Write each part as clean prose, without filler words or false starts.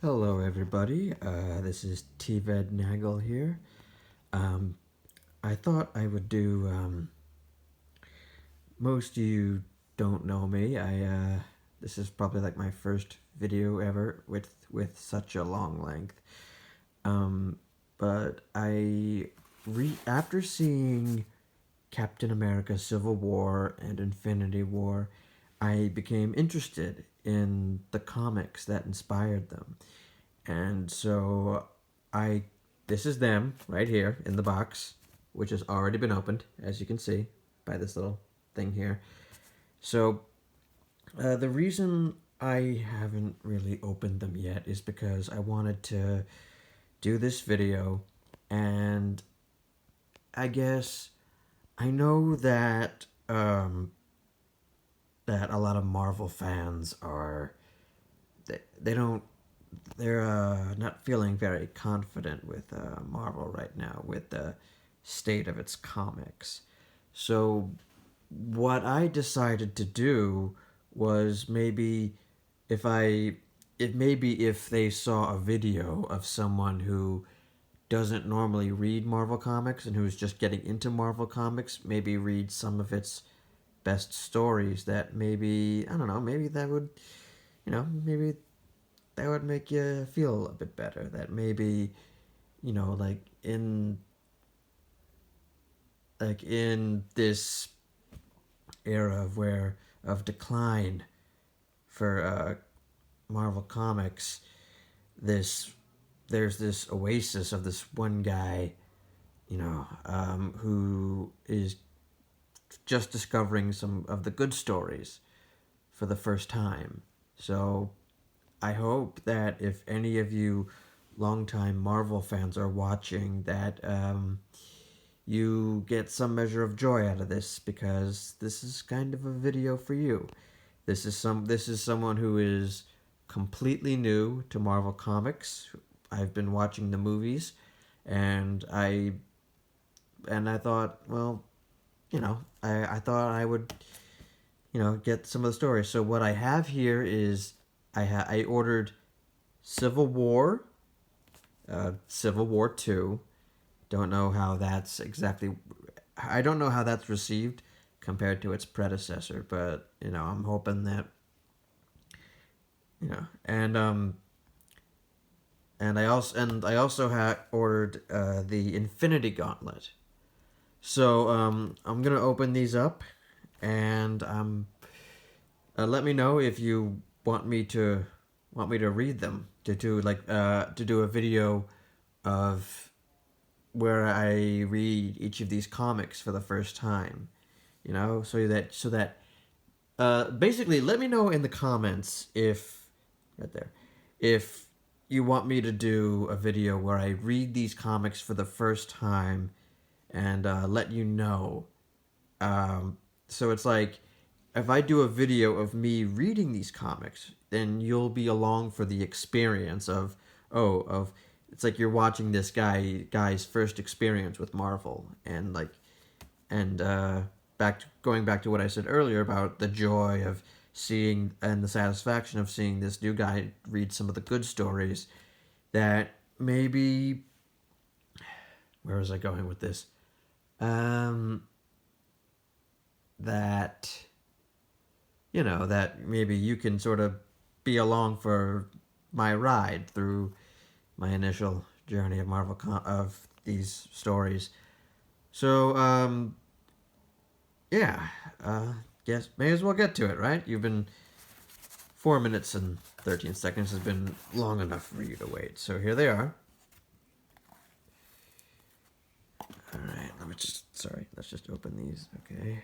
Hello, everybody. This is Tved Nagel here. Um, I thought I would do. Most of you don't know me. This is probably like my first video ever with such a long length. Um, but after seeing Captain America: Civil War and Infinity War, I became interested in the comics that inspired them. And so I this is them right here in the box, which has already been opened, as you can see by this little thing here. So the reason I haven't really opened them yet is because I wanted to do this video, and I guess I know that that a lot of Marvel fans are they don't they're not feeling very confident with Marvel right now with the state of its comics. So what I decided to do was if they saw a video of someone who doesn't normally read Marvel comics and who's just getting into Marvel comics, maybe read some of its best stories, that maybe I don't know, maybe that would maybe that would make you feel a bit better. That maybe, like in this era of decline for Marvel Comics, this there's this oasis of this one guy, who is just discovering some of the good stories for the first time. So I hope that if any of you longtime Marvel fans are watching, that you get some measure of joy out of this, because this is kind of a video for you. This is someone who is completely new to Marvel Comics. I've been watching the movies, and I thought, well, I thought I would, get some of the stories. So what I have here is I ordered Civil War, Civil War 2. Don't know how that's exactly. I don't know how that's received compared to its predecessor, but I'm hoping that and I also had ordered the Infinity Gauntlet. So I'm gonna open these up, and let me know if you want me to read them, to do a video of where I read each of these comics for the first time. So that basically, let me know in the comments if right there if you want me to do a video where I read these comics for the first time, and let you know. So it's like, if I do a video of me reading these comics, then you'll be along for the experience of it's like you're watching this guy's first experience with Marvel, and going back to what I said earlier about the joy of seeing and the satisfaction of seeing this new guy read some of the good stories, that maybe, where was I going with this? That that maybe you can sort of be along for my ride through my initial journey of of these stories. So yeah, guess may as well get to it, right? You've been 4 minutes and 13 seconds has been long enough for you to wait. So here they are. All right, let's just open these. Okay,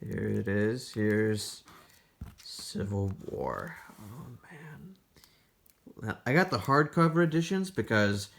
here it is. Here's Civil War. Oh man. Now, I got the hardcover editions because,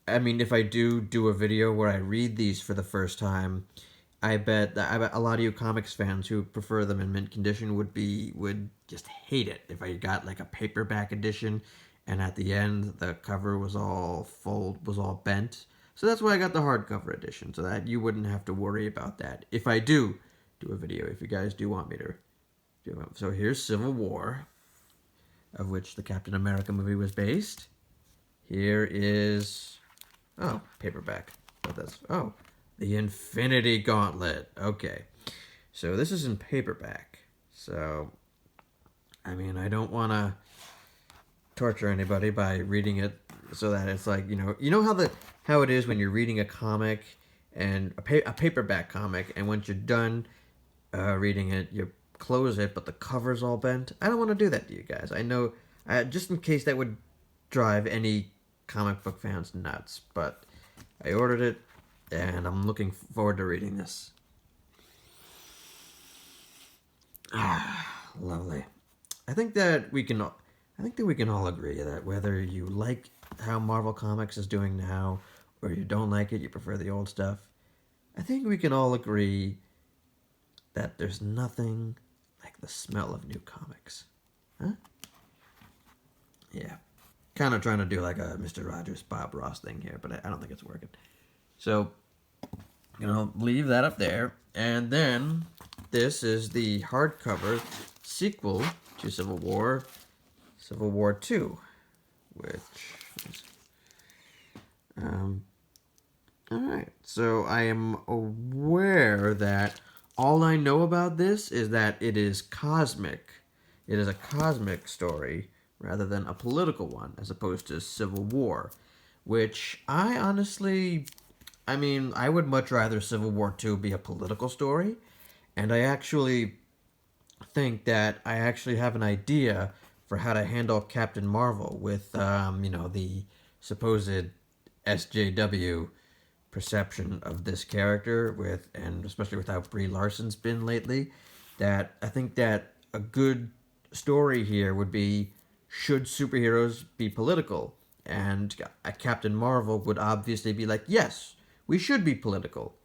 I mean, if I do a video where I read these for the first time, I bet a lot of you comics fans who prefer them in mint condition would just hate it if I got like a paperback edition, and at the end the cover was all bent. So that's why I got the hardcover edition, so that you wouldn't have to worry about that if I do a video. If you guys do want me to do it. So here's Civil War. of which the Captain America movie was based. Here is, oh, paperback. The Infinity Gauntlet. Okay. So this is in paperback. So, I mean, I don't want to torture anybody by reading it so that it's like, how it is when you're reading a comic and a paperback comic, and once you're done reading it, you close it, but the cover's all bent. I don't want to do that to you guys. I know, just in case that would drive any comic book fans nuts, but I ordered it, and I'm looking forward to reading this. Lovely. I think that we can all agree that whether you like how Marvel Comics is doing now, or you don't like it, you prefer the old stuff, I think we can all agree that there's nothing like the smell of new comics. Huh? Yeah. Kind of trying to do like a Mr. Rogers, Bob Ross thing here, but I don't think it's working. So, leave that up there. And then, this is the hardcover sequel to Civil War 2, which is, alright, so I am aware that all I know about this is that it is cosmic. It is a cosmic story rather than a political one, as opposed to Civil War, which I would much rather Civil War 2 be a political story, and I actually think that I actually have an idea for how to handle Captain Marvel with, the supposed SJW perception of this character, and especially with how Brie Larson's been lately, that I think that a good story here would be, should superheroes be political? And Captain Marvel would obviously be like, yes, we should be political.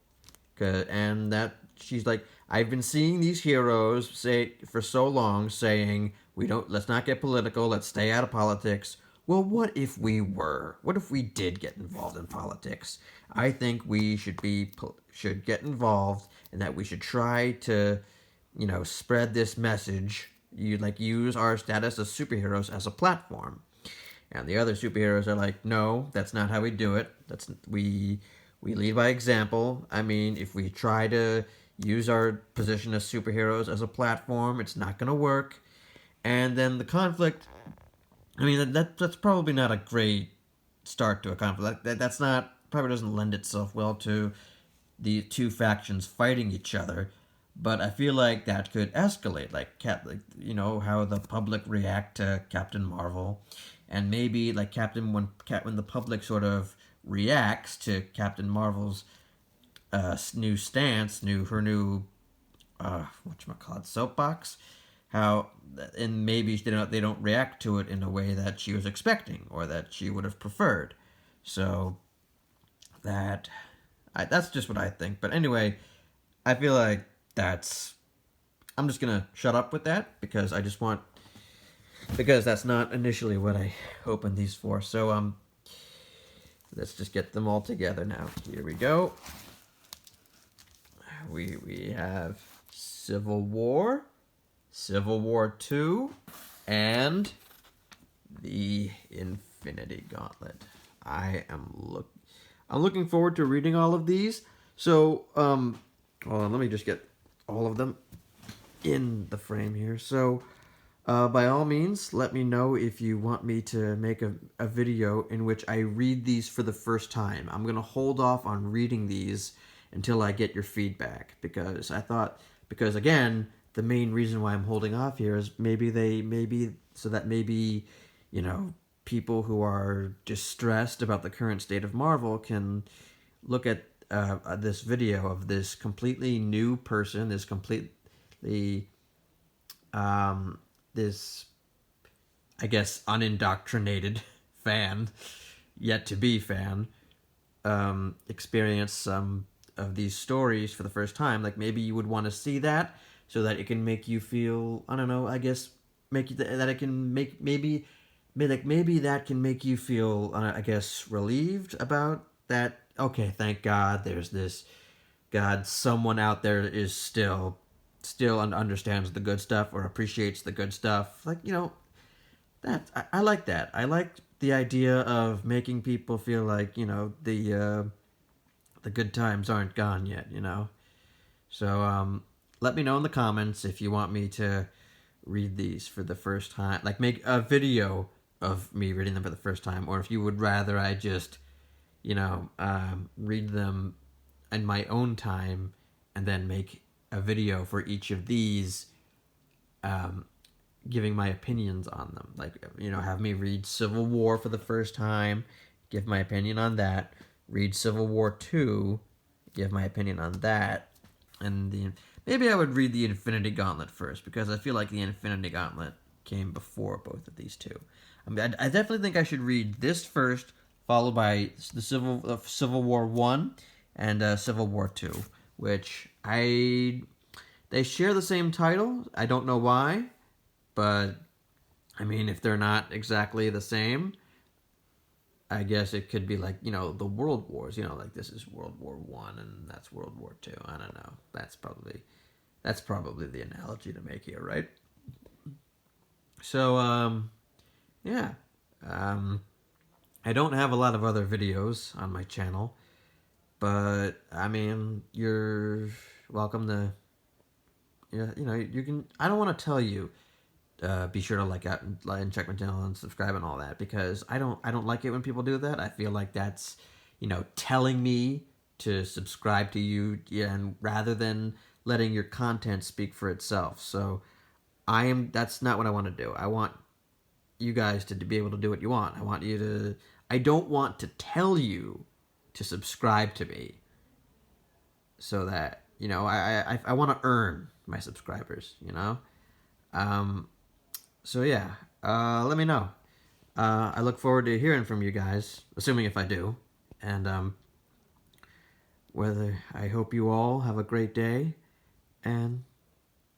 And that she's like, I've been seeing these heroes say for so long saying, let's not get political, let's stay out of politics. Well, what if we were? What if we did get involved in politics? I think we should get involved, and that we should try to, spread this message. Use our status as superheroes as a platform. And the other superheroes are like, no, that's not how we do it. We lead by example. I mean, if we try to use our position as superheroes as a platform, it's not going to work. And then the conflict, I mean, that's probably not a great start to a conflict. That's not, probably doesn't lend itself well to the two factions fighting each other. But I feel like that could escalate, how the public react to Captain Marvel, and maybe when the public sort of reacts to Captain Marvel's new stance, her new soapbox, and maybe they don't react to it in a way that she was expecting or that she would have preferred. So that's just what I think. But anyway, I feel like I'm just gonna shut up with that because that's not initially what I opened these for. So let's just get them all together now. Here we go. We have Civil War 2, and the Infinity Gauntlet. I'm looking forward to reading all of these. So hold on, let me just get all of them in the frame here. So by all means, let me know if you want me to make a video in which I read these for the first time. I'm going to hold off on reading these until I get your feedback, because again, the main reason why I'm holding off here is maybe people who are distressed about the current state of Marvel can look at this video of this completely new person, this I guess unindoctrinated fan, yet to be fan, experience some of these stories for the first time. Like, maybe you would want to see that so that it can make you feel, I don't know, I guess maybe that can make you feel, I guess, relieved about that. Okay, thank God there's this God, someone out there is still understands the good stuff or appreciates the good stuff. I like that. I like the idea of making people feel like the good times aren't gone yet. So let me know in the comments if you want me to read these for the first time, like make a video of me reading them for the first time, or if you would rather I just read them in my own time and then make a video for each of these, um, giving my opinions on them. Like, have me read Civil War for the first time, give my opinion on that, read Civil War 2, give my opinion on that, and maybe I would read the Infinity Gauntlet first because I feel like the Infinity Gauntlet came before both of these two. I mean, I definitely think I should read this first, followed by the Civil War 1 and Civil War 2, which they share the same title. I don't know why, but I mean, if they're not exactly the same, I guess it could be like the World Wars. Like this is World War One and that's World War Two. I don't know. That's probably the analogy to make here, right? So yeah, um, I don't have a lot of other videos on my channel, but I mean, you're welcome to. Yeah, you can. I don't want to tell you be sure to like out and check my channel and subscribe and all that because I don't like it when people do that. I feel like that's telling me to subscribe to you, yeah, and rather than letting your content speak for itself. So that's not what I want to do. I want you guys to be able to do what you want. I don't want to tell you to subscribe to me so that I want to earn my subscribers. um So yeah, let me know. I look forward to hearing from you guys, assuming if I do. And whether I hope you all have a great day. And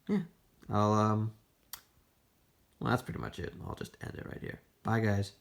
yeah, I'll well, that's pretty much it. I'll just end it right here. Bye, guys.